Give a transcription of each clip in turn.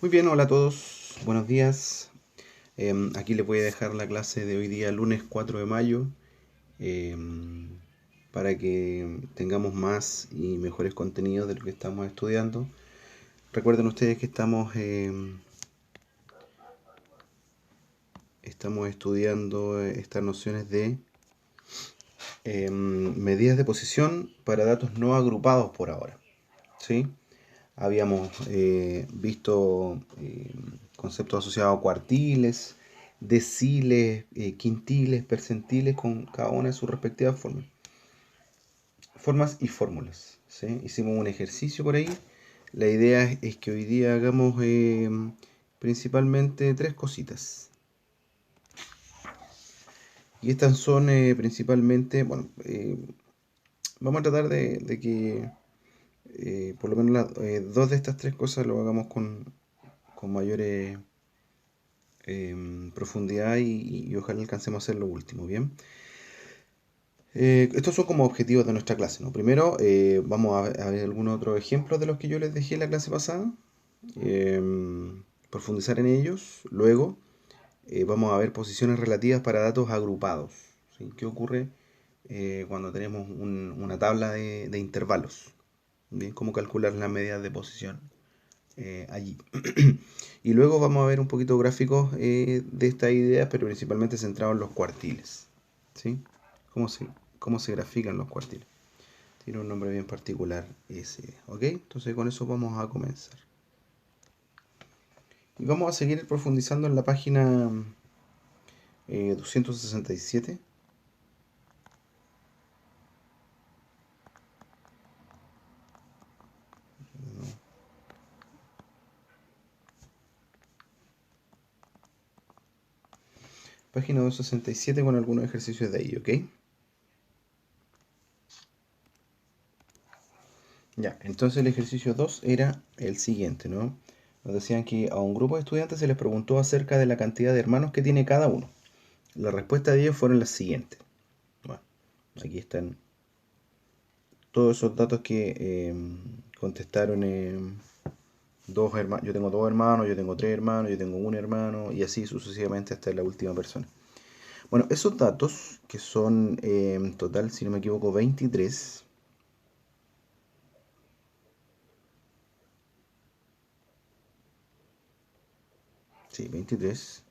Muy bien, hola a todos, buenos días. Aquí les voy a dejar la clase de hoy día, lunes 4 de mayo, em, para que tengamos más y mejores contenidos de lo que estamos estudiando. Recuerden ustedes que estamos estudiando estas nociones de medidas de posición para datos no agrupados por ahora. ¿Sí? Habíamos visto conceptos asociados a cuartiles, deciles, quintiles, percentiles, con cada una de sus respectivas formas. Formas y fórmulas. ¿Sí? Hicimos un ejercicio por ahí. La idea es que hoy día hagamos principalmente tres cositas. Y estas son principalmente, bueno, vamos a tratar de que por lo menos dos de estas tres cosas lo hagamos con mayores profundidad y ojalá alcancemos a hacer lo último, ¿bien? Estos son como objetivos de nuestra clase, ¿no? Primero, vamos a ver algunos otros ejemplos de los que yo les dejé en la clase pasada, profundizar en ellos. Luego, vamos a ver posiciones relativas para datos agrupados, ¿sí? ¿Qué ocurre cuando tenemos una tabla de intervalos? ¿Bien? Cómo calcular las medidas de posición allí. Y luego vamos a ver un poquito gráficos de estas ideas, pero principalmente centrados en los cuartiles. ¿Sí? ¿Cómo se, cómo se grafican los cuartiles? Tiene un nombre bien particular ese. ¿Ok? Entonces con eso vamos a comenzar. Y vamos a seguir profundizando en la página 267. Página 267 con algunos ejercicios de ahí, ¿ok? Ya, entonces el ejercicio 2 era el siguiente, ¿no? Nos decían que a un grupo de estudiantes se les preguntó acerca de la cantidad de hermanos que tiene cada uno. La respuesta de ellos fueron las siguientes. Bueno, aquí están todos esos datos que contestaron dos hermanos. Yo tengo dos hermanos, yo tengo tres hermanos, yo tengo un hermano y así sucesivamente hasta la última persona. Bueno, esos datos que son en total, si no me equivoco, 23. Sí, 23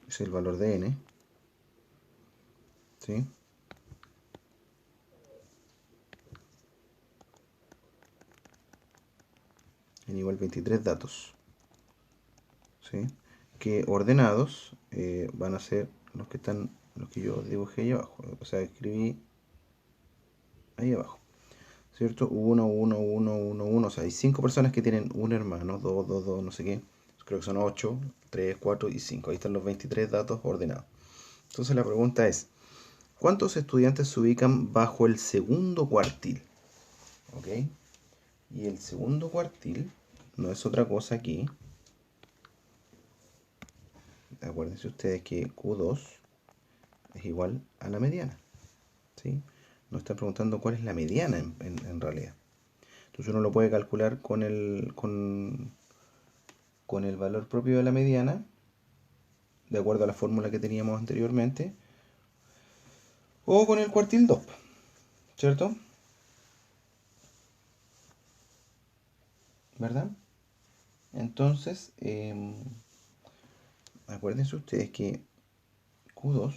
es el valor de n. ¿Sí? En igual 23 datos. ¿Sí? Que ordenados van a ser los que yo dibujé ahí abajo. O sea, escribí ahí abajo. ¿Cierto? Uno, uno, uno, uno, uno. O sea, hay 5 personas que tienen un hermano, dos, dos, dos, no sé qué. Creo que son 8, 3, 4 y 5. Ahí están los 23 datos ordenados. Entonces la pregunta es, ¿cuántos estudiantes se ubican bajo el segundo cuartil? ¿Ok? Y el segundo cuartil no es otra cosa aquí. Acuérdense ustedes que Q2 es igual a la mediana. ¿Sí? Nos están preguntando cuál es la mediana en realidad. Entonces uno lo puede calcular con el valor propio de la mediana, de acuerdo a la fórmula que teníamos anteriormente, o con el cuartil 2, ¿cierto? ¿Verdad? Entonces, acuérdense ustedes que Q2,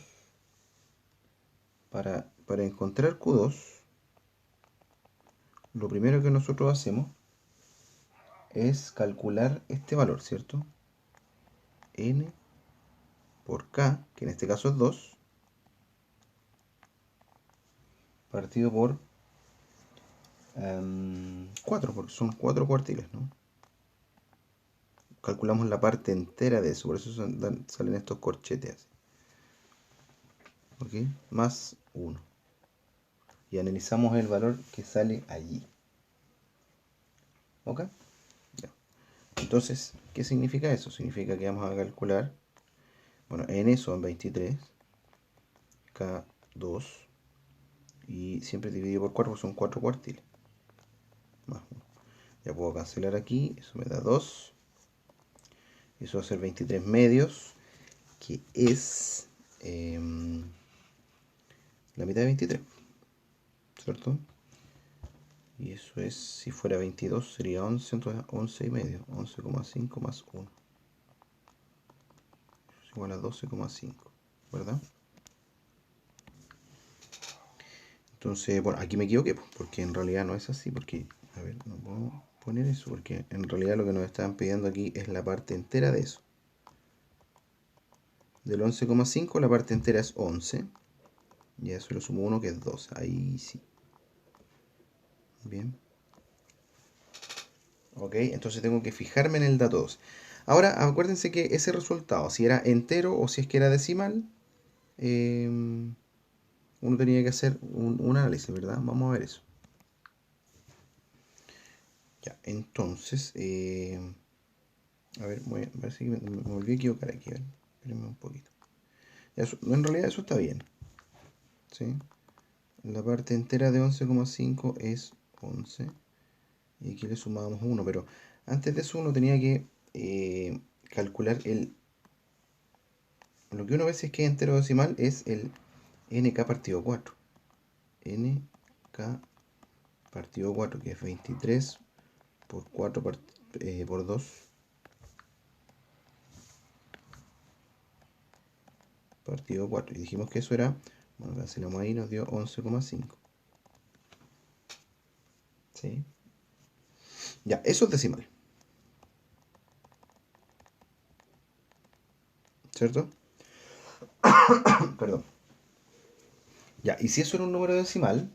para encontrar Q2, lo primero que nosotros hacemos es calcular este valor, ¿cierto? N por K, que en este caso es 2, partido por 4, porque son 4 cuartiles, ¿no? Calculamos la parte entera de eso, por eso salen estos corchetes. ¿Ok? Más 1. Y analizamos el valor que sale allí. ¿Ok? Ya. Entonces, ¿qué significa eso? Significa que vamos a calcular, bueno, n son 23, k 2, y siempre dividido por 4 son 4 cuartiles. Más 1. Ya puedo cancelar aquí, eso me da 2. Eso va a ser 23 medios, que es la mitad de 23, ¿cierto? Y eso es, si fuera 22 sería 11, entonces 11 y medio, 11,5 más 1. Es igual a 12,5, ¿verdad? Entonces, bueno, aquí me equivoqué, porque en realidad no es así, porque, a ver, no puedo poner eso, porque en realidad lo que nos estaban pidiendo aquí es la parte entera de eso. Del 11,5 la parte entera es 11, y a eso le sumo 1 que es 2, ahí sí. Bien. Ok, entonces tengo que fijarme en el dato 2. Ahora, acuérdense que ese resultado, si era entero o si es que era decimal, uno tenía que hacer un análisis, ¿verdad? Vamos a ver eso. Ya, entonces, a ver, parece que me volví a equivocar aquí, a ver, espérenme un poquito. Ya, en realidad eso está bien, ¿sí? La parte entera de 11,5 es 11, y aquí le sumábamos 1, pero antes de eso uno tenía que calcular lo que uno ve si es que es entero decimal es el nk partido 4. nk partido 4, que es 23 por 4 por 2 partido 4. Y dijimos que eso era, bueno, cancelamos ahí, nos dio 11,5. ¿Sí? Ya, eso es decimal, ¿cierto? Perdón. Ya, y si eso era un número decimal,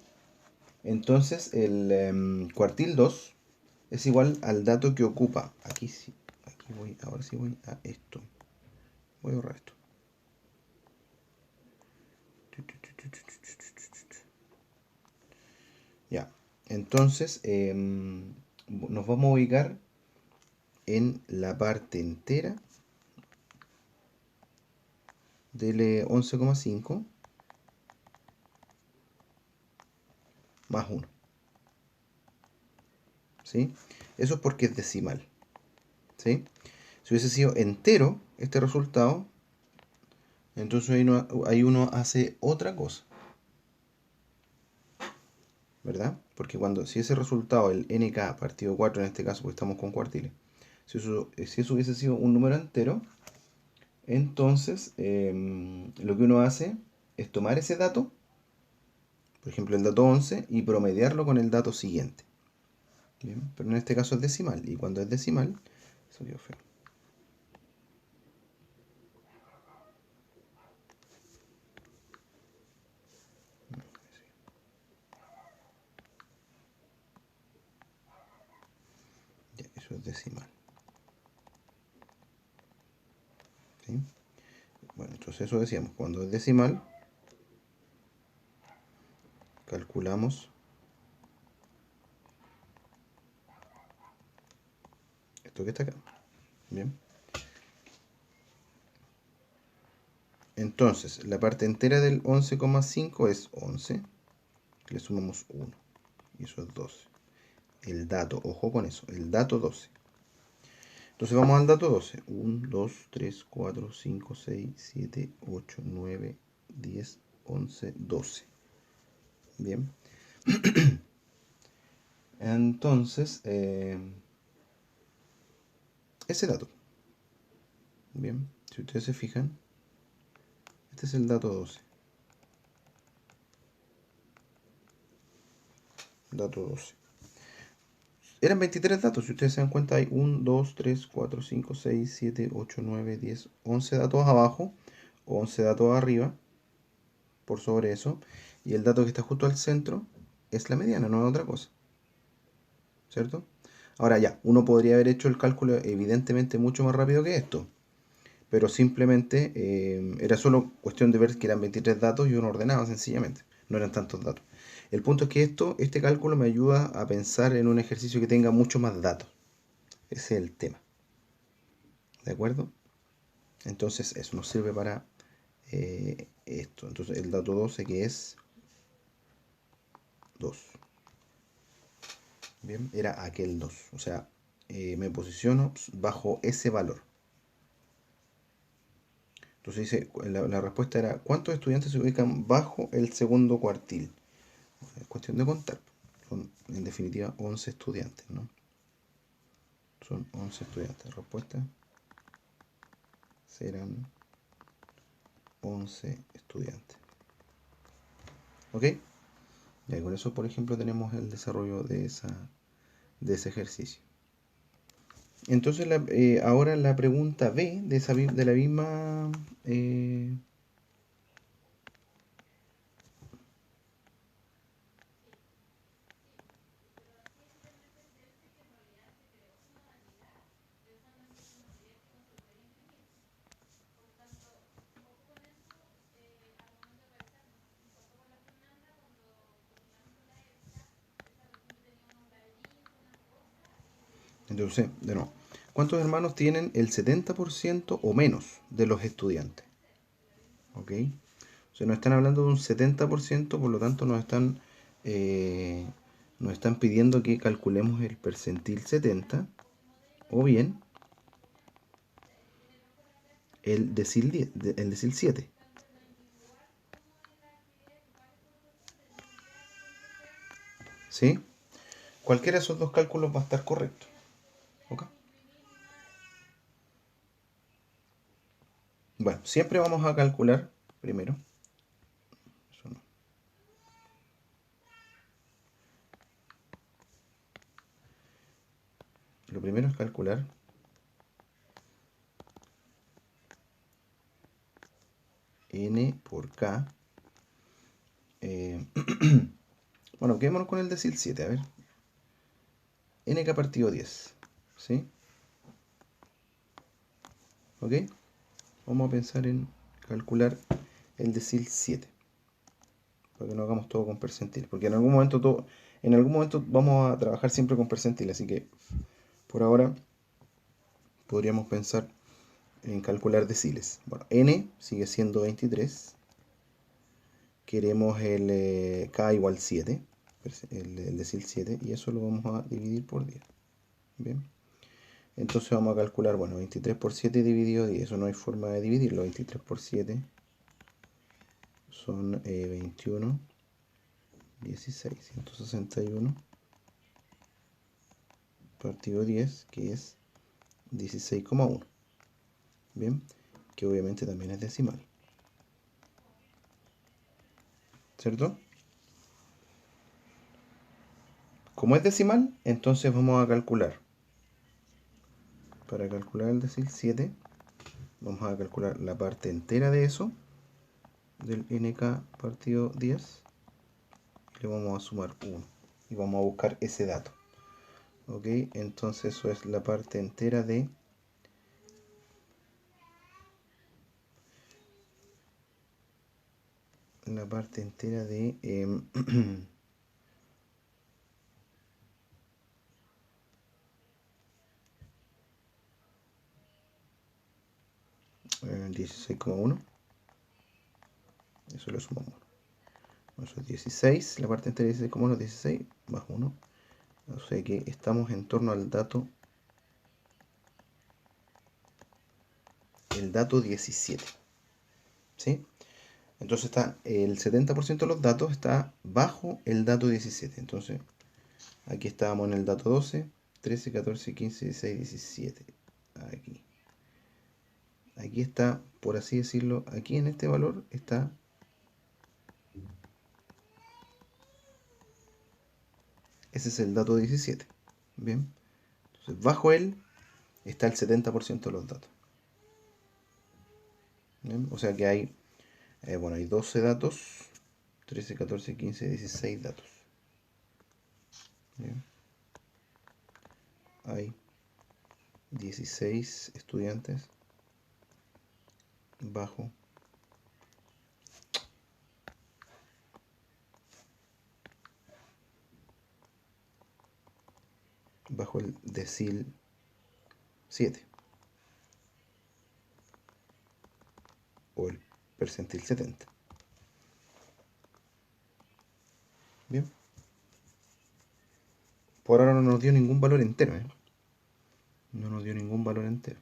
entonces el cuartil 2 es igual al dato que ocupa. Aquí sí, aquí voy, ahora sí voy a esto. Voy a borrar esto. Ya, entonces nos vamos a ubicar en la parte entera del 11,5 más 1. ¿Sí? Eso es porque es decimal. ¿Sí? Si hubiese sido entero este resultado, entonces ahí uno hace otra cosa, ¿verdad? Porque si ese resultado, el nk partido 4 en este caso, porque estamos con cuartiles, si eso hubiese sido un número entero, entonces lo que uno hace es tomar ese dato, por ejemplo el dato 11, y promediarlo con el dato siguiente. Bien, pero en este caso es decimal, y cuando es decimal, eso quedó feo. Ya, eso es decimal. ¿Sí? Bueno, entonces eso decíamos, cuando es decimal, calculamos esto que está acá. Bien. Entonces, la parte entera del 11,5 es 11. Le sumamos 1. Y eso es 12. El dato, ojo con eso, el dato 12. Entonces vamos al dato 12. 1, 2, 3, 4, 5, 6, 7, 8, 9, 10, 11, 12. Bien. Entonces, ese dato. Bien. Si ustedes se fijan, este es el dato 12. Dato 12. Eran 23 datos, si ustedes se dan cuenta hay 1, 2, 3, 4, 5, 6, 7, 8, 9, 10, 11 datos abajo, 11 datos arriba, por sobre eso, y el dato que está justo al centro es la mediana, no es otra cosa, ¿cierto? Ahora ya, uno podría haber hecho el cálculo evidentemente mucho más rápido que esto, pero simplemente era solo cuestión de ver que eran 23 datos y uno ordenaba sencillamente, no eran tantos datos. El punto es que este cálculo me ayuda a pensar en un ejercicio que tenga mucho más datos. Ese es el tema. ¿De acuerdo? Entonces eso nos sirve para esto. Entonces el dato 12 que es 2. Bien, era aquel 2. O sea, me posiciono bajo ese valor. Entonces dice, la respuesta era, ¿cuántos estudiantes se ubican bajo el segundo cuartil? Es cuestión de contar. Son, en definitiva, 11 estudiantes, ¿no? Son 11 estudiantes. Respuesta serán 11 estudiantes. ¿Ok? Y con eso, por ejemplo, tenemos el desarrollo de ese ejercicio. Entonces, ahora la pregunta B de la misma... entonces, de nuevo, ¿cuántos hermanos tienen el 70% o menos de los estudiantes? ¿Ok? O sea, nos están hablando de un 70%, por lo tanto eh, nos están pidiendo que calculemos el percentil 70 o bien el decil 10, el decil 7. ¿Sí? Cualquiera de esos dos cálculos va a estar correcto. ¿Ok? Bueno, siempre vamos a calcular primero. Eso no. Lo primero es calcular n por k. Bueno, quedémonos con el decil 7, a ver. Nk partido 10. ¿Sí? ¿Ok? Vamos a pensar en calcular el decil 7. Para que no hagamos todo con percentil. Porque en algún momento vamos a trabajar siempre con percentil. Así que por ahora podríamos pensar en calcular deciles. Bueno, n sigue siendo 23. Queremos el k igual 7. El decil 7. Y eso lo vamos a dividir por 10. Bien. Entonces vamos a calcular, bueno, 23 por 7 dividido 10. Eso no hay forma de dividirlo. 23 por 7 son 21, 16, 161 partido 10, que es 16,1. Bien, que obviamente también es decimal. ¿Cierto? Como es decimal, entonces vamos a calcular. Para calcular el decil 7, vamos a calcular la parte entera de eso, del nk partido 10, y le vamos a sumar 1. Y vamos a buscar ese dato. Ok, entonces eso es la parte entera de la parte entera de 16,1. Eso lo sumamos. Eso es 16, la parte entera de 16,1 es 16 más 1. O sea que estamos en torno al dato, el dato 17. ¿Sí? Entonces está el 70% de los datos está bajo el dato 17. Entonces aquí estábamos en el dato 12, 13, 14, 15, 16, 17. Aquí. Aquí está, por así decirlo, aquí en este valor está ese es el dato 17. Bien. Entonces bajo él está el 70% de los datos. ¿Bien? O sea que hay, bueno, hay 12 datos, 13, 14, 15, 16 datos. ¿Bien? Hay 16 estudiantes bajo el decil 7 o el percentil 70. Bien. Por ahora no nos dio ningún valor entero, ¿eh? No nos dio ningún valor entero.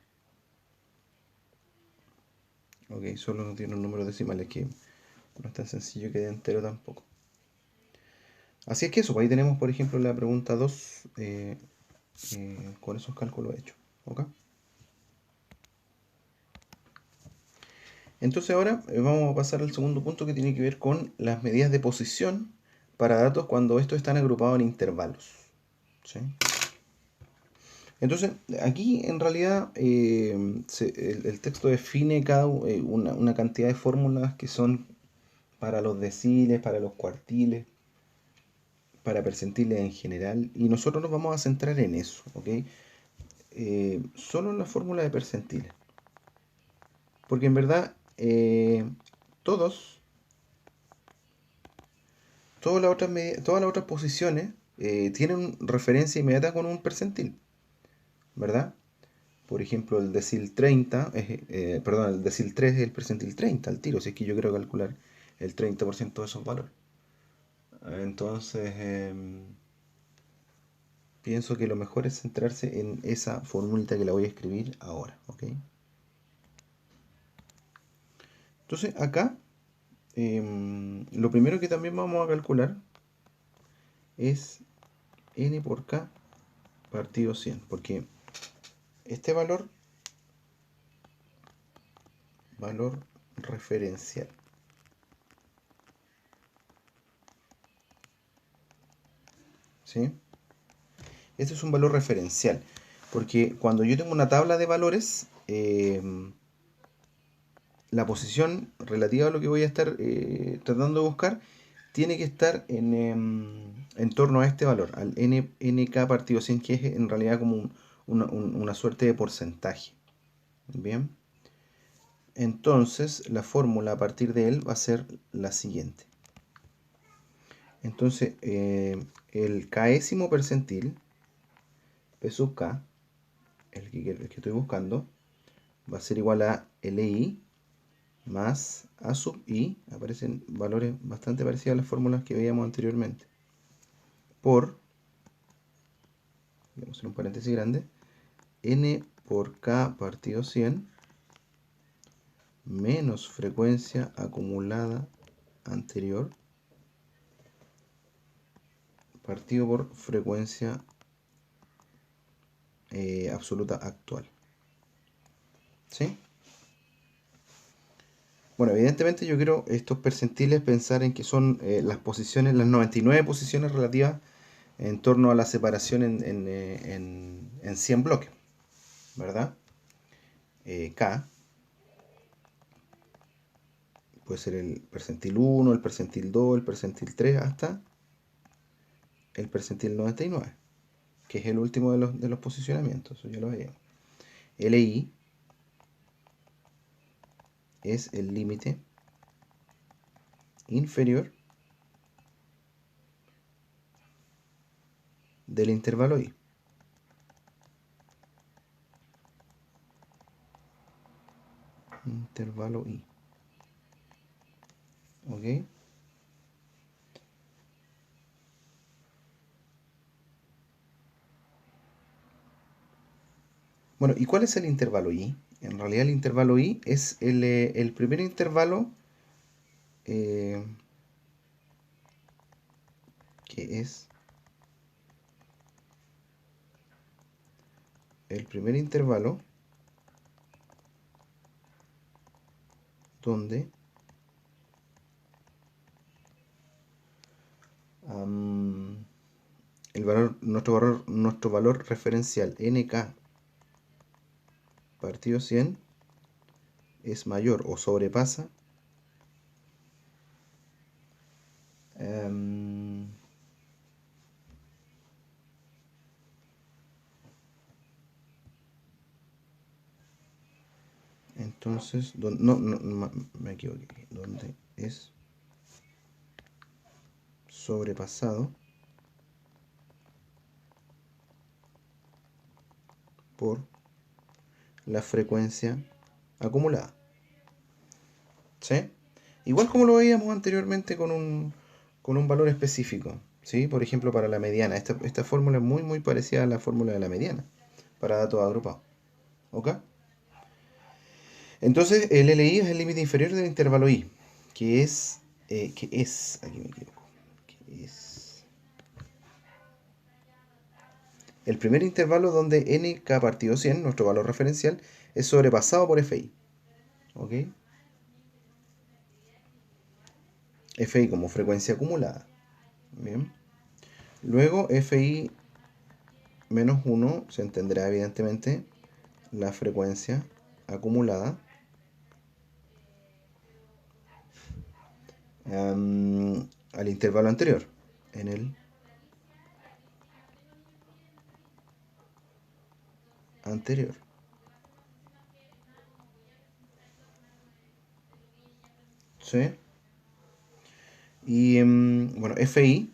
Ok, solo nos dieron números decimales, que no es tan sencillo que dé entero tampoco. Así es que eso, pues ahí tenemos, por ejemplo, la pregunta 2 con esos cálculos hechos. ¿Ok? Entonces ahora vamos a pasar al segundo punto, que tiene que ver con las medidas de posición para datos cuando estos están agrupados en intervalos. ¿Sí? Entonces, aquí en realidad el texto define una cantidad de fórmulas que son para los deciles, para los cuartiles, para percentiles en general, y nosotros nos vamos a centrar en eso, ¿ok? Solo en la fórmula de percentiles, porque en verdad todos, todas las otras posiciones tienen referencia inmediata con un percentil, ¿verdad? Por ejemplo, el decil 30, perdón, el decil 3 es el percentil 30 al tiro, si es que yo quiero calcular el 30% de esos valores. Entonces, pienso que lo mejor es centrarse en esa formulita que la voy a escribir ahora, ¿ok? Entonces, acá, lo primero que también vamos a calcular es n por k partido 100, porque este valor referencial, ¿sí? Este es un valor referencial, porque cuando yo tengo una tabla de valores, la posición relativa a lo que voy a estar tratando de buscar tiene que estar en torno a este valor, al nk partido 100, que es en realidad como una suerte de porcentaje. Bien, entonces la fórmula a partir de él va a ser la siguiente. Entonces, el késimo percentil, P sub k, el que estoy buscando, va a ser igual a LI más A sub I, aparecen valores bastante parecidos a las fórmulas que veíamos anteriormente, por, vamos a hacer un paréntesis grande, N por K partido 100 menos frecuencia acumulada anterior partido por frecuencia absoluta actual. ¿Sí? Bueno, evidentemente yo quiero estos percentiles pensar en que son las posiciones, las 99 posiciones relativas en torno a la separación en 100 bloques, ¿verdad? K puede ser el percentil 1, el percentil 2, el percentil 3 hasta el percentil 99, que es el último de los posicionamientos, eso ya lo veíamos. LI es el límite inferior del intervalo I. Intervalo I. ¿Ok? Bueno, ¿y cuál es el intervalo I? En realidad el intervalo I es el primer intervalo eh, que es el primer intervalo donde nuestro valor referencial nk partido 100 es mayor o sobrepasa entonces, no, me equivoqué, donde es sobrepasado por la frecuencia acumulada. ¿Sí? Igual como lo veíamos anteriormente con un valor específico. ¿sí? Por ejemplo, para la mediana. Esta fórmula es muy parecida a la fórmula de la mediana para datos agrupados. ¿Ok? Entonces, el LI es el límite inferior del intervalo I, aquí me equivoco, que es el primer intervalo donde nk partido 100, nuestro valor referencial, es sobrepasado por fi. ¿Ok? Fi como frecuencia acumulada. Bien. Luego, fi menos 1 se entenderá evidentemente la frecuencia acumulada al intervalo anterior, en el anterior. ¿Sí? Y bueno, este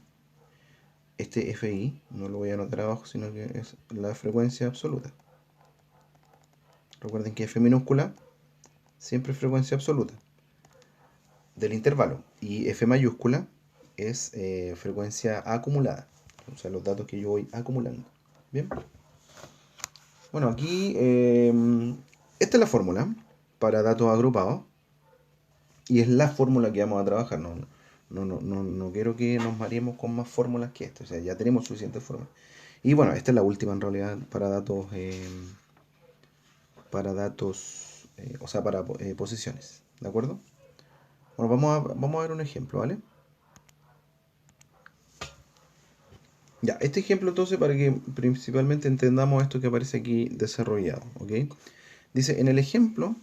FI, no lo voy a anotar abajo, sino que es la frecuencia absoluta. Recuerden que F minúscula siempre es frecuencia absoluta del intervalo. Y F mayúscula es frecuencia acumulada. O sea, los datos que yo voy acumulando. Bien. Bueno, aquí esta es la fórmula para datos agrupados. Y es la fórmula que vamos a trabajar. No quiero que nos mareemos con más fórmulas que esto. O sea, ya tenemos suficientes fórmulas. Y bueno, esta es la última en realidad para datos, o sea, para posiciones. ¿De acuerdo? Bueno, vamos a ver un ejemplo, ¿vale? Ya, este ejemplo entonces para que principalmente entendamos esto que aparece aquí desarrollado, ¿ok? Dice, en el ejemplo,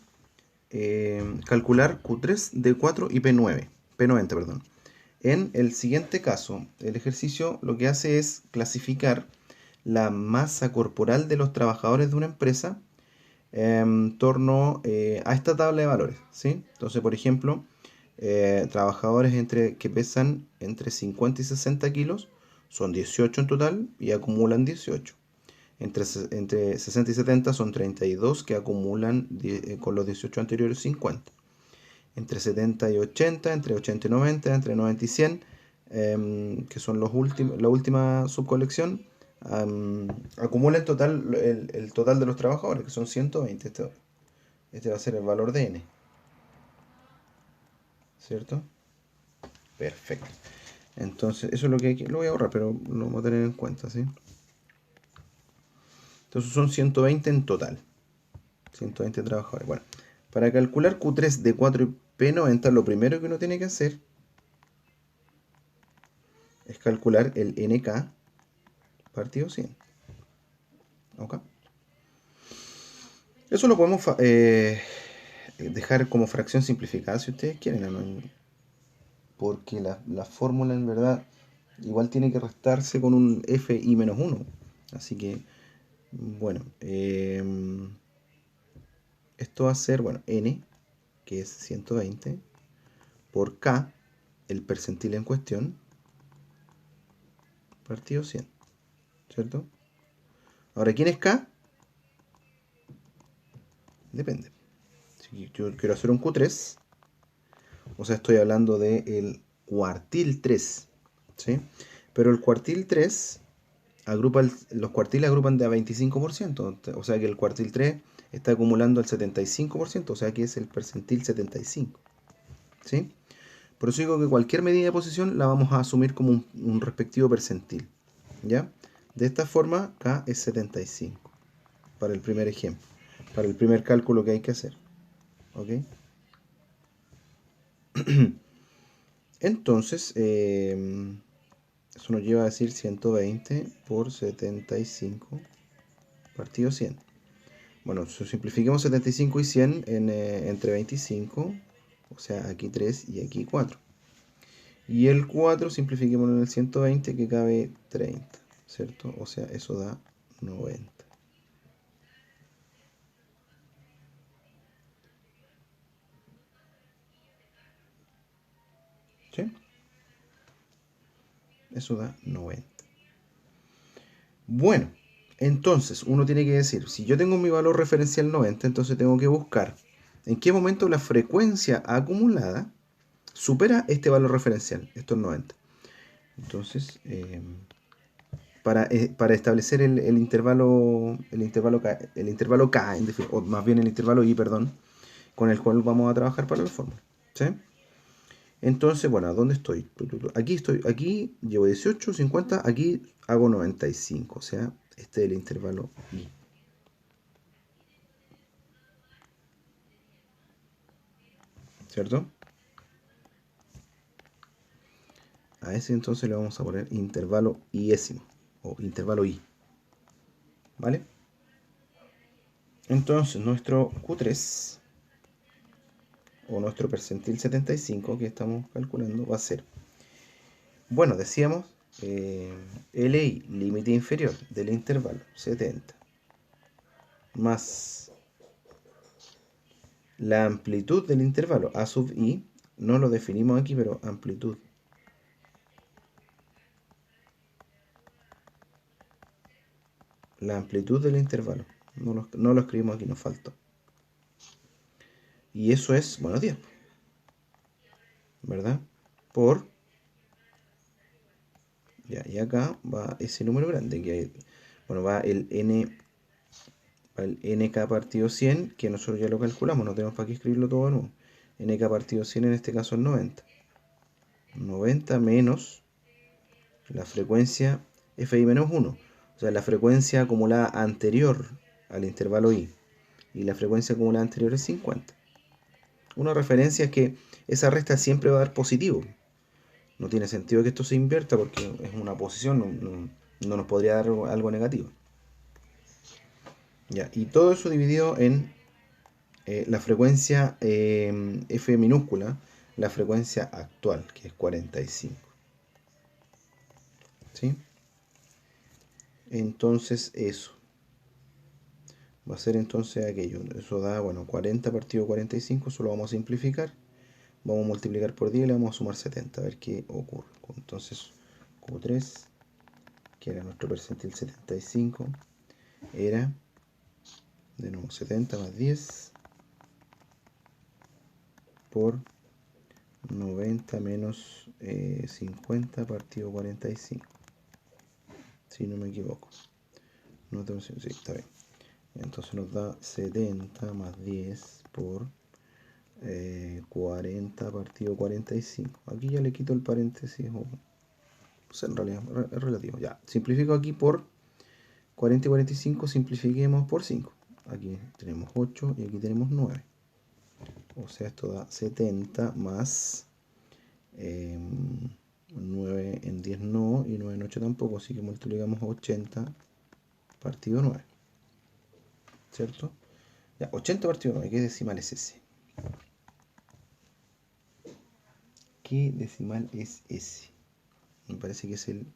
calcular Q3, D4 y P90, perdón. En el siguiente caso, el ejercicio lo que hace es clasificar la masa corporal de los trabajadores de una empresa en torno a esta tabla de valores, ¿sí? Entonces, por ejemplo, trabajadores que pesan entre 50 y 60 kilos son 18 en total y acumulan 18. Entre 60 y 70 son 32 que acumulan con los 18 anteriores 50. Entre 70 y 80, entre 80 y 90, entre 90 y 100, que son la última subcolección, acumula en total el total de los trabajadores, que son 120. Este va a ser el valor de n, ¿cierto? Perfecto. Entonces, eso es lo que lo voy a ahorrar, pero lo vamos a tener en cuenta, ¿sí? Entonces son 120 en total. 120 trabajadores. Bueno, para calcular Q3, D4 y P90, lo primero que uno tiene que hacer es calcular el NK partido 100. ¿Ok? Eso lo podemos dejar como fracción simplificada si ustedes quieren, ¿no? Porque la fórmula en verdad igual tiene que restarse con un f i menos 1. Así que, bueno, esto va a ser, bueno, n, que es 120, por k, el percentil en cuestión, partido 100, ¿cierto? Ahora, ¿quién es k? Depende. Si yo quiero hacer un Q3, o sea, estoy hablando del cuartil 3, ¿sí? Pero el cuartil 3 los cuartiles agrupan de a 25%, o sea que el cuartil 3 está acumulando el 75%, o sea que es el percentil 75, ¿sí? Por eso digo que cualquier medida de posición la vamos a asumir como un respectivo percentil, ¿ya? De esta forma, K es 75, para el primer ejemplo, para el primer cálculo que hay que hacer, ¿ok? Entonces, eso nos lleva a decir 120 por 75 partido 100. Bueno, simplifiquemos 75 y 100 entre 25, o sea, aquí 3 y aquí 4. Y el 4 simplifiquémoslo en el 120 que cabe 30, ¿cierto? O sea, eso da 90. ¿Sí? Eso da 90. Bueno, entonces uno tiene que decir, si yo tengo mi valor referencial 90, entonces tengo que buscar en qué momento la frecuencia acumulada supera este valor referencial, estos 90. Entonces, para establecer el intervalo K, o más bien el intervalo I, perdón, con el cual vamos a trabajar para la fórmula. ¿Sí? Entonces, bueno, ¿dónde estoy? Aquí llevo 18, 50, aquí hago 95, o sea, este es el intervalo I. ¿Cierto? A ese entonces le vamos a poner intervalo iésimo o intervalo I. ¿Vale? Entonces, nuestro Q3 o nuestro percentil 75 que estamos calculando va a ser, bueno, decíamos, LI, límite inferior del intervalo 70, más la amplitud del intervalo A sub I, no lo definimos aquí, pero amplitud. La amplitud del intervalo. No lo escribimos aquí, nos faltó. Y eso es, bueno, 10, ¿verdad? Por, ya, y acá va ese número grande, bueno, va el nk partido 100, que nosotros ya lo calculamos, no tenemos para qué escribirlo todo de nuevo. Nk partido 100 en este caso es 90. 90 menos la frecuencia fi menos 1. O sea, la frecuencia acumulada anterior al intervalo i. Y la frecuencia acumulada anterior es 50. Una referencia es que esa resta siempre va a dar positivo. No tiene sentido que esto se invierta porque es una posición, no nos podría dar algo negativo. Ya, y todo eso dividido en la frecuencia F minúscula, la frecuencia actual, que es 45. ¿Sí? Entonces eso va a ser entonces aquello. Eso da, bueno, 40 partido 45, eso lo vamos a simplificar. Vamos a multiplicar por 10 y le vamos a sumar 70, a ver qué ocurre. Entonces, Q3, que era nuestro percentil 75, era de nuevo 70 más 10 por 90 menos 50 partido 45. Si no me equivoco. No tengo, sí, está bien. Entonces nos da 70 más 10 por 40 partido 45. Aquí ya le quito el paréntesis. O sea, en realidad es relativo. Ya, simplifico aquí por 40 y 45, simplifiquemos por 5. Aquí tenemos 8 y aquí tenemos 9. O sea, esto da 70 más 9 en 10 no, y 9 en 8 tampoco, así que multiplicamos 80 partido 9. ¿Cierto? Ya, 80 partido 9, ¿qué decimal es ese? ¿Qué decimal es ese? Me parece que es el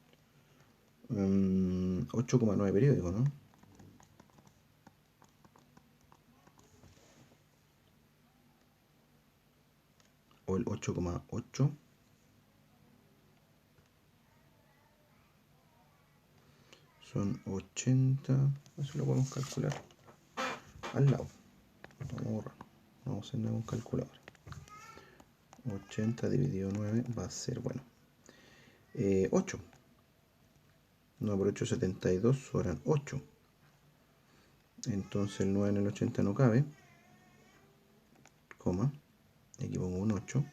8,9 periódico, ¿no? O el 8,8. Son 80. Eso lo podemos calcular al lado. Vamos a borrar. Vamos a hacer nada con calculadora. 80 dividido 9 va a ser, bueno, 8. 9 por 8, 72, sobran 8. Entonces el 9 en el 80 no cabe, coma, aquí pongo un 8.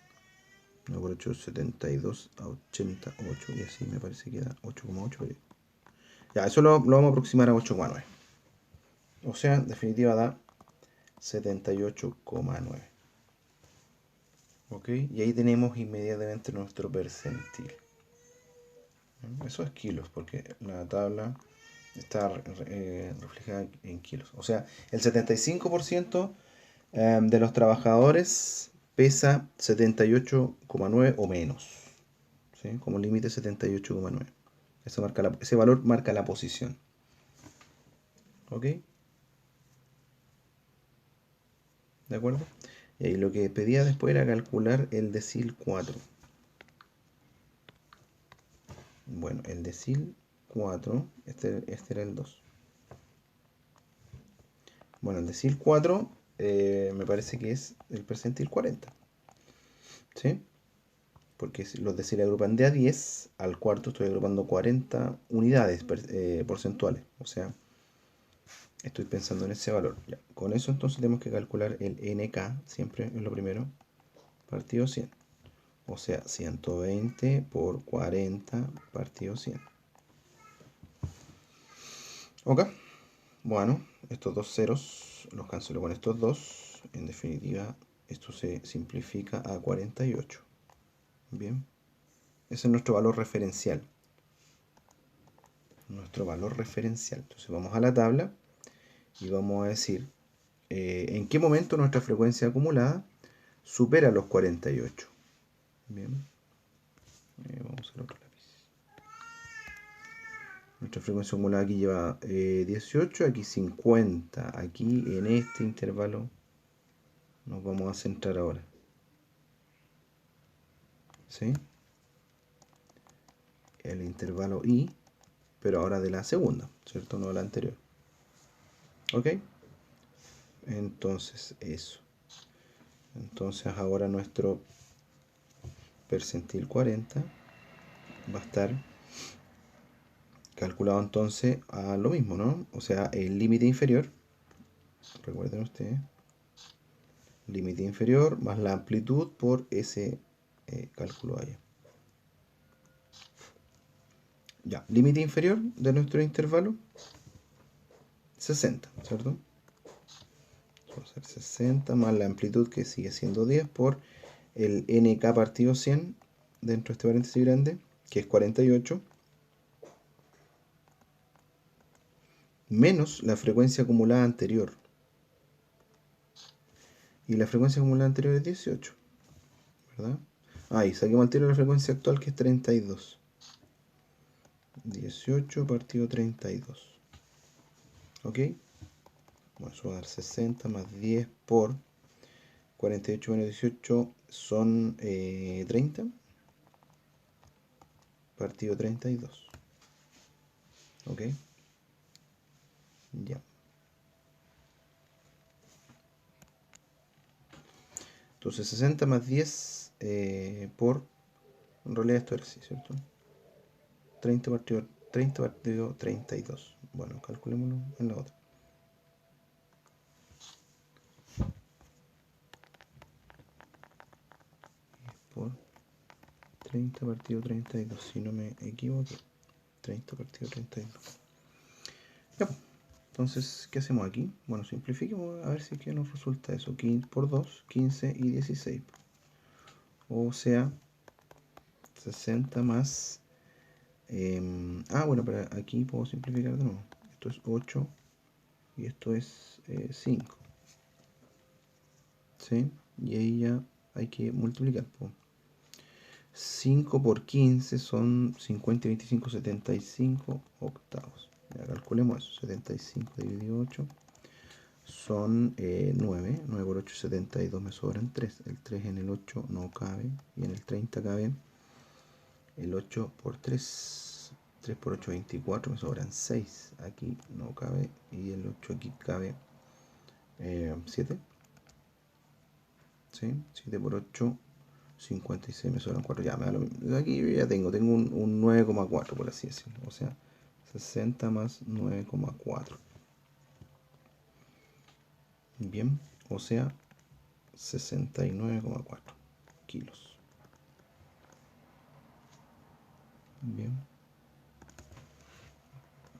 9 por 8, 72 a 88, y así me parece que da 8,8. Ya, eso lo vamos a aproximar a 8,9. O sea, en definitiva da 78,9. ¿Ok? Y ahí tenemos inmediatamente nuestro percentil. Eso es kilos, porque la tabla está reflejada en kilos. O sea, el 75% de los trabajadores pesa 78,9 o menos. ¿Sí? Como límite 78,9. Ese valor marca la posición. ¿Ok? ¿De acuerdo? Y ahí lo que pedía después era calcular el decil 4. Bueno, el decil 4, este era el 2. Bueno, el decil 4 me parece que es el percentil 40. ¿Sí? porque los de serie agrupan de a 10, al cuarto estoy agrupando 40 unidades porcentuales. O sea, estoy pensando en ese valor. Ya. Con eso entonces tenemos que calcular el NK, siempre es lo primero, partido 100. O sea, 120 por 40 partido 100. Ok. Bueno, estos dos ceros los cancelo con estos dos. En definitiva, esto se simplifica a 48. Bien. Ese es nuestro valor referencial. Nuestro valor referencial. Entonces vamos a la tabla y vamos a decir en qué momento nuestra frecuencia acumulada supera los 48. Bien. Vamos al otro lápiz. Nuestra frecuencia acumulada aquí lleva 18, aquí 50. Aquí en este intervalo nos vamos a centrar ahora. ¿Sí? El intervalo I, pero ahora de la segunda, ¿cierto? No de la anterior. ¿Ok? Entonces, eso. Entonces ahora nuestro percentil 40 va a estar calculado entonces a lo mismo, ¿no? O sea, el límite inferior, recuerden ustedes, límite inferior más la amplitud por ese cálculo allá. Ya, límite inferior de nuestro intervalo, 60, ¿cierto? Vamos a hacer 60 más la amplitud que sigue siendo 10 por el NK partido 100 dentro de este paréntesis grande, que es 48, menos la frecuencia acumulada anterior. Y la frecuencia acumulada anterior es 18, ¿verdad? Y saquemos al tiro la frecuencia actual, que es 32. 18 partido 32. ¿Ok? Bueno, eso va a dar 60 más 10 por 48 menos 18 son 30. Partido 32. ¿Ok? Ya. Entonces 60 más 10 por... En realidad esto era así, ¿cierto? 30 partido 32. Bueno, calculémoslo en la otra. Por 30 partido 32, si no me equivoqué. 30 partido 32. Ya, pues. Entonces, ¿qué hacemos aquí? Bueno, simplifiquemos a ver si que nos resulta eso. 15 por 2, 15 y 16. O sea, 60 más... bueno, pero aquí puedo simplificar de nuevo. Esto es 8 y esto es 5. ¿Sí? Y ahí ya hay que multiplicar. 5 por 15 son 50 y 25, 75 octavos. Ya calculemos eso. 75 dividido 8 son 9. 9 por 8, 72. Me sobran 3. El 3 en el 8 no cabe. Y en el 30 cabe el 8 por 3. 3 por 8, 24. Me sobran 6. Aquí no cabe. Y el 8 aquí cabe 7. ¿Sí? 7 por 8, 56, me sobran 4. Ya, me da lo mismo. Aquí ya tengo un 9,4 por así decirlo. O sea, 60 más 9,4. Bien, o sea, 69,4 kilos. Bien.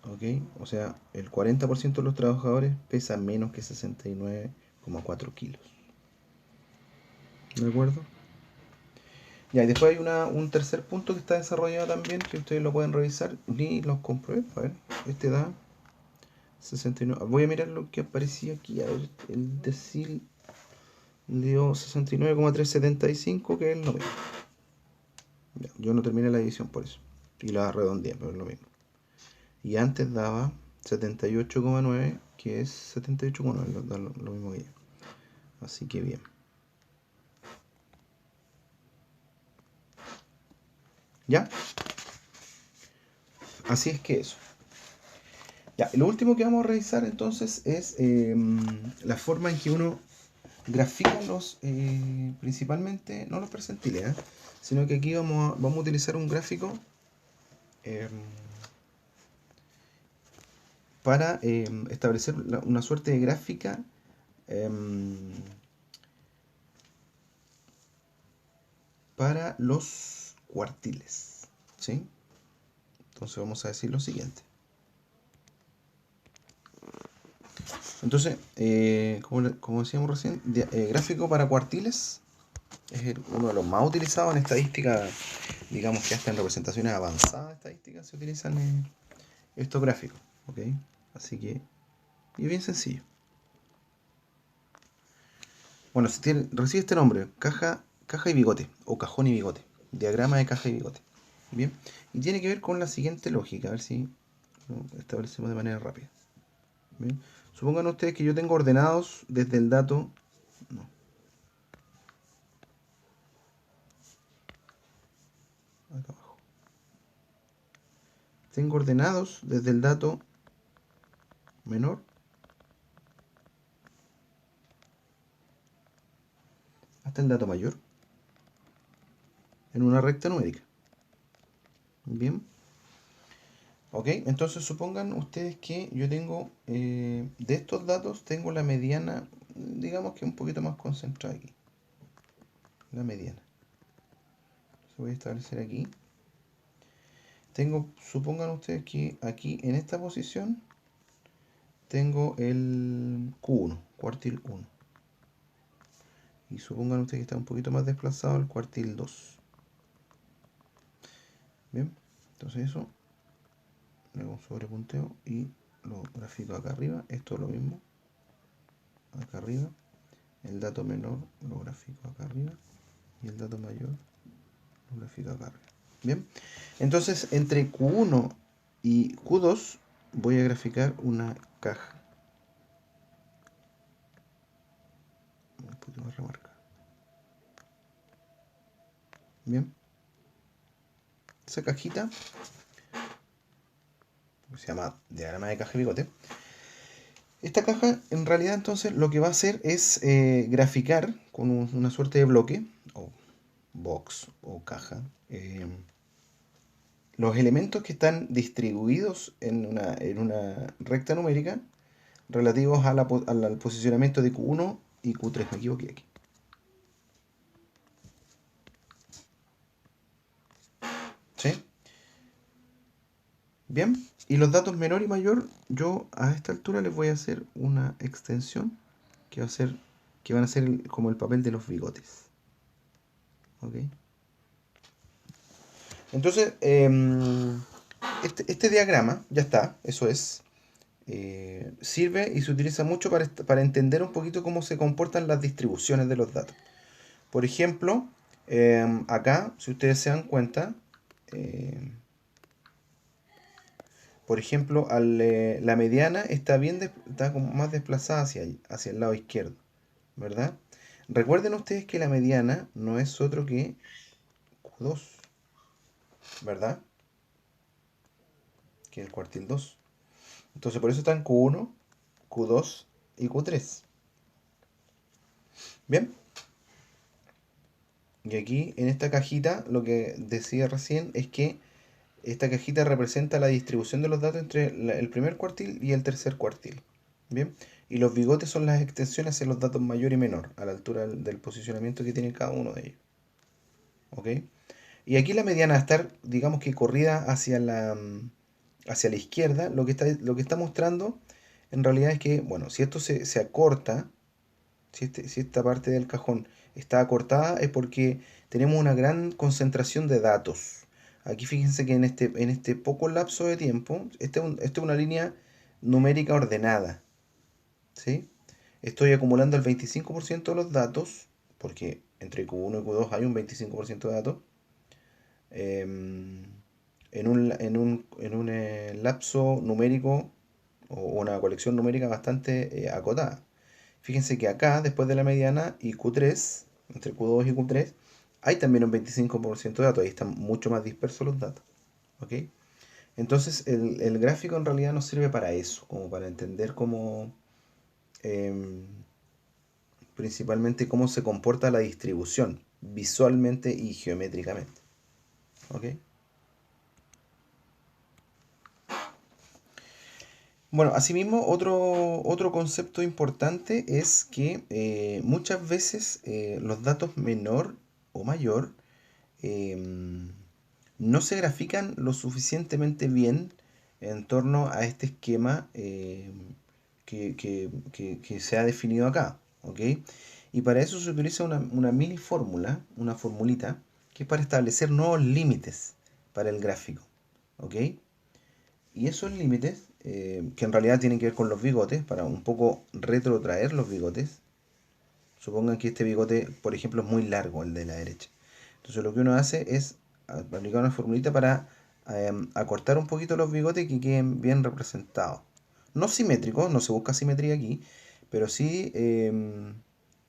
Ok, o sea, el 40% de los trabajadores pesa menos que 69,4 kilos. ¿De acuerdo? Ya, y después hay un tercer punto que está desarrollado también, que ustedes lo pueden revisar y los comprueben. A ver, este da 69. Voy a mirar lo que aparecía aquí. A ver, el decil dio 69,375, que es lo mismo. Ya, yo no terminé la división por eso. Y la redondeé, pero es lo mismo. Y antes daba 78,9, que es 78,9, da lo mismo que yo. Así que bien. ¿Ya? Así es que eso. Ya, lo último que vamos a revisar entonces es la forma en que uno grafica principalmente, no los percentiles, sino que aquí vamos a utilizar un gráfico para establecer una suerte de gráfica para los cuartiles, ¿sí? Entonces vamos a decir lo siguiente. Entonces, como decíamos recién, gráfico para cuartiles es uno de los más utilizados en estadística, digamos que hasta en representaciones avanzadas de estadística se utilizan estos gráficos, ¿ok? Así que, y es bien sencillo. Bueno, recibe este nombre, caja y bigote, o cajón y bigote, diagrama de caja y bigote, ¿bien? Y tiene que ver con la siguiente lógica, a ver si lo establecemos de manera rápida, ¿bien? Supongan ustedes que yo tengo ordenados desde el dato, no, acá abajo, tengo ordenados desde el dato menor hasta el dato mayor en una recta numérica. Bien, ok, entonces supongan ustedes que yo tengo de estos datos, tengo la mediana, digamos que un poquito más concentrada aquí, la mediana. Entonces voy a establecer aquí. Supongan ustedes que aquí en esta posición tengo el Q1, cuartil 1. Y supongan ustedes que está un poquito más desplazado el cuartil 2. Bien, entonces eso, le hago un sobrepunteo y lo grafico acá arriba. Esto es lo mismo, acá arriba. El dato menor lo grafico acá arriba. Y el dato mayor lo grafico acá arriba. Bien, entonces entre Q1 y Q2 voy a graficar una caja. Un poquito más remarcada. Bien, esa cajita se llama diagrama de caja y bigote. Esta caja en realidad entonces lo que va a hacer es graficar con una suerte de bloque o box o caja los elementos que están distribuidos en una recta numérica relativos al posicionamiento de Q1 y Q3. Me equivoqué aquí. ¿Sí? Bien. Y los datos menor y mayor, yo a esta altura les voy a hacer una extensión que van a ser como el papel de los bigotes. ¿Ok? Entonces, este diagrama, ya está, eso es. Sirve y se utiliza mucho para entender un poquito cómo se comportan las distribuciones de los datos. Por ejemplo, acá, si ustedes se dan cuenta, por ejemplo, la mediana está como más desplazada hacia el lado izquierdo, ¿verdad? Recuerden ustedes que la mediana no es otro que Q2, ¿verdad? Que es el cuartil 2. Entonces por eso están Q1, Q2 y Q3. Bien. Y aquí en esta cajita lo que decía recién es que esta cajita representa la distribución de los datos entre el primer cuartil y el tercer cuartil. Bien. Y los bigotes son las extensiones hacia los datos mayor y menor, a la altura del posicionamiento que tiene cada uno de ellos. ¿Ok? Y aquí la mediana va a estar, digamos que corrida hacia la izquierda, lo que está mostrando en realidad es que, bueno, si esto se acorta, si esta parte del cajón está acortada, es porque tenemos una gran concentración de datos. Aquí fíjense que en este poco lapso de tiempo, esta es una línea numérica ordenada, ¿sí? Estoy acumulando el 25% de los datos, porque entre Q1 y Q2 hay un 25% de datos, em, en un lapso numérico o una colección numérica bastante acotada. Fíjense que acá, después de la mediana y Q3, entre Q2 y Q3, hay también un 25% de datos. Ahí están mucho más dispersos los datos. ¿Ok? Entonces, el gráfico en realidad nos sirve para eso, como para entender cómo, em, principalmente cómo se comporta la distribución visualmente y geométricamente. ¿Ok? Bueno, asimismo, otro concepto importante es que muchas veces los datos menor o mayor em, no se grafican lo suficientemente bien en torno a este esquema que se ha definido acá. ¿Ok? Y para eso se utiliza una mini fórmula, una formulita, que es para establecer nuevos límites para el gráfico. ¿Ok? Y esos límites, que en realidad tienen que ver con los bigotes, para un poco retrotraer los bigotes. Supongan que este bigote, por ejemplo, es muy largo, el de la derecha. Entonces lo que uno hace es aplicar una formulita para acortar un poquito los bigotes y que queden bien representados. No simétricos, no se busca simetría aquí, pero sí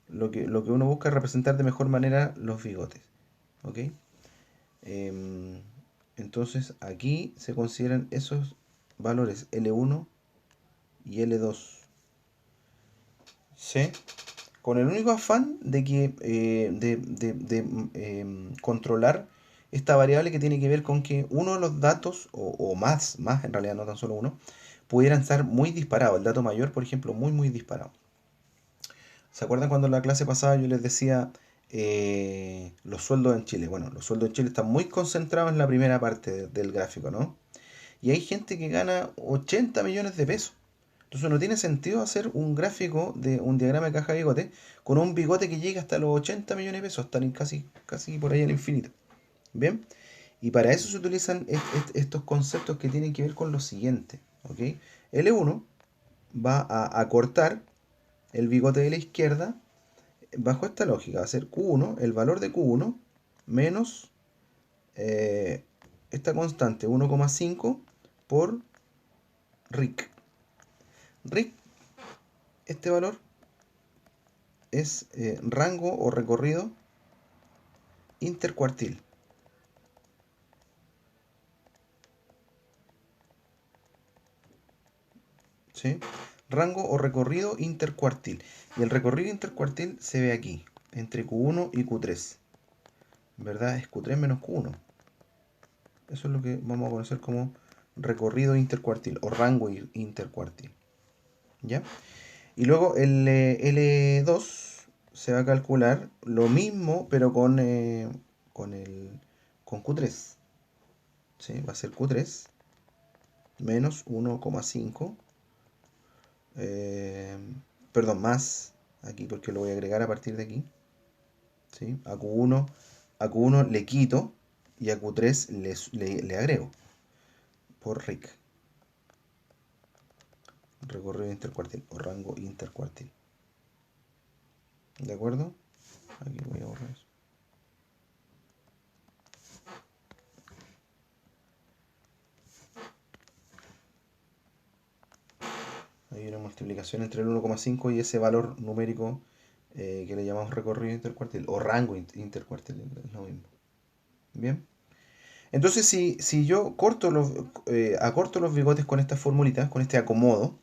lo que uno busca es representar de mejor manera los bigotes. ¿Ok? Em, entonces aquí se consideran esos valores L1 y L2. ¿Sí? Con el único afán de que controlar esta variable que tiene que ver con que uno de los datos, o más en realidad, no tan solo uno, pudieran estar muy disparados. El dato mayor, por ejemplo, muy disparado. ¿Se acuerdan cuando en la clase pasada yo les decía los sueldos en Chile? Bueno, los sueldos en Chile están muy concentrados en la primera parte del gráfico, ¿no? Y hay gente que gana 80 millones de pesos. Entonces no tiene sentido hacer un gráfico de un diagrama de caja de bigote con un bigote que llegue hasta los 80 millones de pesos, están casi por ahí al infinito. ¿Bien? Y para eso se utilizan estos conceptos que tienen que ver con lo siguiente. ¿Ok? L1 va a acortar el bigote de la izquierda bajo esta lógica. Va a ser Q1, el valor de Q1, menos esta constante 1,5 por RIC. RIC, este valor, es rango o recorrido intercuartil. ¿Sí? Rango o recorrido intercuartil. Y el recorrido intercuartil se ve aquí, entre Q1 y Q3. ¿Verdad? Es Q3 menos Q1. Eso es lo que vamos a conocer como recorrido intercuartil o rango intercuartil. ¿Ya? Y luego el L2 se va a calcular lo mismo, pero con, con Q3. ¿Sí? Va a ser Q3 menos 1,5. Perdón, más aquí porque lo voy a agregar a partir de aquí. ¿Sí? A Q1 le quito y a Q3 le agrego por RIC. Recorrido intercuartil o rango intercuartil. ¿De acuerdo? Aquí voy a borrar eso. Hay una multiplicación entre el 1,5 y ese valor numérico que le llamamos recorrido intercuartil o rango intercuartil, es lo mismo. Bien. Entonces, si yo acorto los bigotes con estas formulitas, con este acomodo,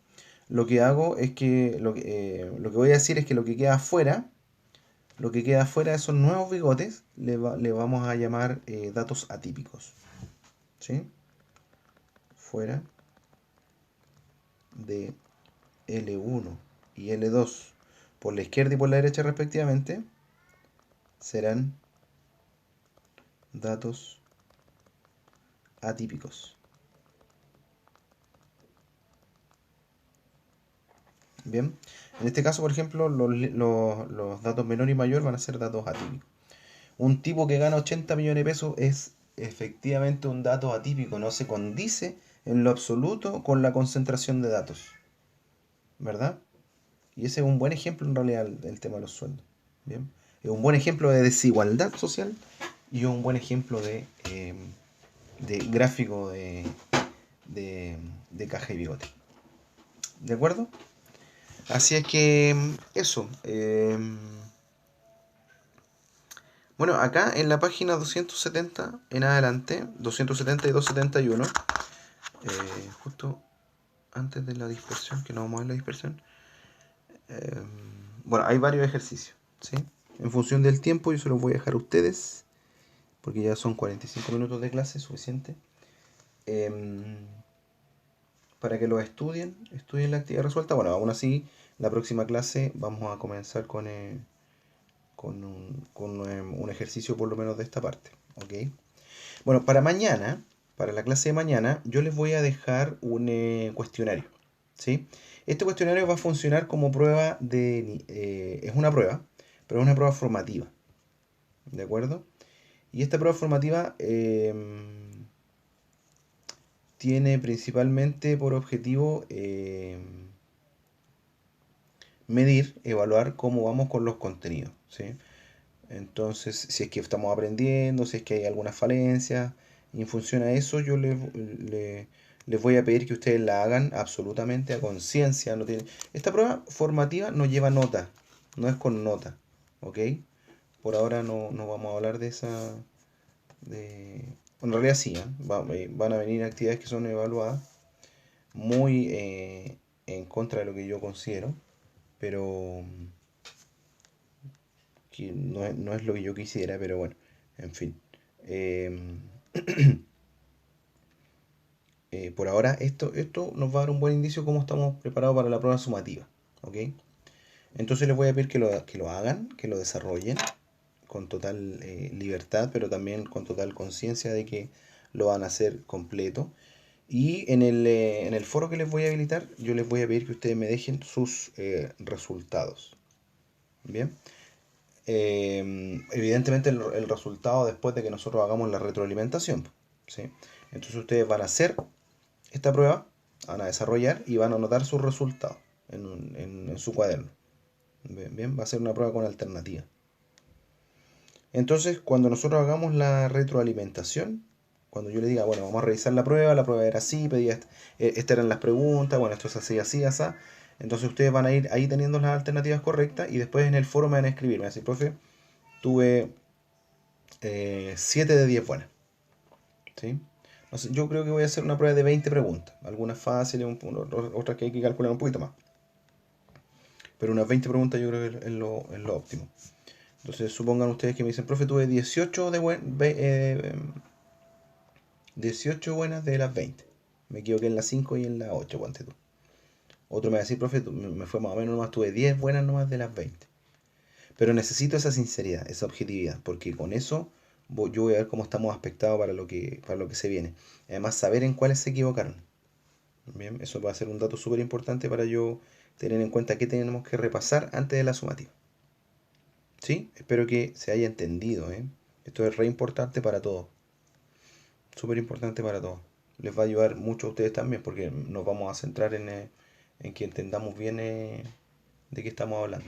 lo que hago es que lo que voy a decir es que lo que queda afuera de esos nuevos bigotes le vamos a llamar datos atípicos. ¿Sí? Fuera de L1 y L2 por la izquierda y por la derecha respectivamente serán datos atípicos. Bien, en este caso, por ejemplo, los datos menor y mayor van a ser datos atípicos. Un tipo que gana 80 millones de pesos es efectivamente un dato atípico, no se condice en lo absoluto con la concentración de datos, ¿verdad? Y ese es un buen ejemplo en realidad el tema de los sueldos. Bien, es un buen ejemplo de desigualdad social y un buen ejemplo de gráfico de caja y bigote. ¿De acuerdo? Así es que eso. Bueno, acá en la página 270 en adelante, 270 y 271, justo antes de la dispersión, que no vamos a ver la dispersión, bueno, hay varios ejercicios, ¿sí? En función del tiempo yo se los voy a dejar a ustedes, porque ya son 45 minutos de clase, suficiente. Em, para que lo estudien la actividad resuelta. Bueno, aún así, la próxima clase vamos a comenzar con un ejercicio por lo menos de esta parte, ¿ok? Bueno, para mañana, para la clase de mañana, yo les voy a dejar un cuestionario, ¿sí? Este cuestionario va a funcionar como prueba es una prueba, pero es una prueba formativa, ¿de acuerdo? Y esta prueba formativa tiene principalmente por objetivo medir, evaluar cómo vamos con los contenidos, ¿sí? Entonces, si es que estamos aprendiendo, si es que hay alguna falencia, y en función a eso yo les voy a pedir que ustedes la hagan absolutamente a conciencia. Esta prueba formativa no lleva nota, no es con nota, ¿ok? Por ahora no vamos a hablar de esa. En realidad sí, ¿eh? Van a venir actividades que son evaluadas muy en contra de lo que yo considero, pero que no es lo que yo quisiera, pero bueno, en fin. Eh, por ahora esto nos va a dar un buen indicio de cómo estamos preparados para la prueba sumativa, ¿ok? Entonces les voy a pedir que lo hagan, que lo desarrollen con total libertad, pero también con total conciencia de que lo van a hacer completo. Y en el foro que les voy a habilitar, yo les voy a pedir que ustedes me dejen sus resultados. Bien. Evidentemente el resultado después de que nosotros hagamos la retroalimentación, ¿sí? Entonces ustedes van a hacer esta prueba, van a desarrollar y van a anotar sus resultados en su cuaderno. Bien, va a ser una prueba con alternativa. Entonces, cuando nosotros hagamos la retroalimentación, cuando yo le diga, bueno, vamos a revisar la prueba era así, pedía, estas eran las preguntas, bueno, esto es así, así, así. Entonces ustedes van a ir ahí teniendo las alternativas correctas y después en el foro me van a escribir, me van a decir, profe, tuve 7 de 10 buenas. ¿Sí? No sé, yo creo que voy a hacer una prueba de 20 preguntas. Algunas fáciles, otras que hay que calcular un poquito más. Pero unas 20 preguntas yo creo que es lo óptimo. Entonces supongan ustedes que me dicen, profe, tuve 18 buenas de las 20. Me equivoqué en las 5 y en las 8, ponte tú. Otro me va a decir, profe, me fue más o menos nomás, tuve 10 buenas nomás de las 20. Pero necesito esa sinceridad, esa objetividad, porque con eso yo voy a ver cómo estamos aspectados para lo que se viene. Además, saber en cuáles se equivocaron. Bien, eso va a ser un dato súper importante para yo tener en cuenta qué tenemos que repasar antes de la sumativa. ¿Sí? Espero que se haya entendido, ¿eh? Esto es re importante para todos. Súper importante para todos. Les va a ayudar mucho a ustedes también porque nos vamos a centrar en que entendamos bien de qué estamos hablando.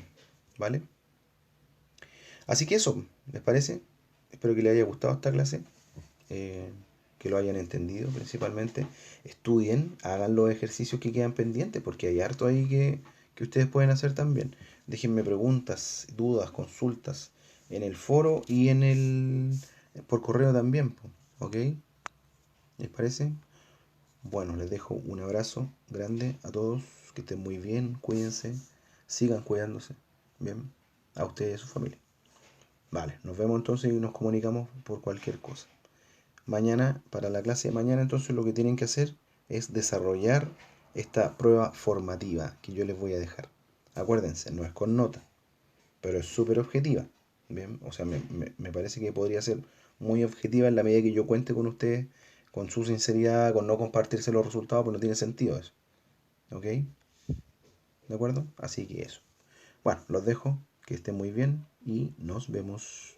¿Vale? Así que eso, ¿les parece? Espero que les haya gustado esta clase, eh, que lo hayan entendido principalmente. Estudien, hagan los ejercicios que quedan pendientes, porque hay harto ahí que ustedes pueden hacer también. Déjenme preguntas, dudas, consultas en el foro y por correo también, ¿ok? ¿Les parece? Bueno, les dejo un abrazo grande a todos, que estén muy bien, cuídense, sigan cuidándose, bien, a ustedes y a su familia. Vale, nos vemos entonces y nos comunicamos por cualquier cosa. Mañana, para la clase de mañana, entonces lo que tienen que hacer es desarrollar esta prueba formativa que yo les voy a dejar. Acuérdense, no es con nota, pero es súper objetiva. Bien, o sea, me parece que podría ser muy objetiva en la medida que yo cuente con ustedes, con su sinceridad, con no compartirse los resultados, pues no tiene sentido eso. ¿Ok? ¿De acuerdo? Así que eso. Bueno, los dejo, que estén muy bien y nos vemos.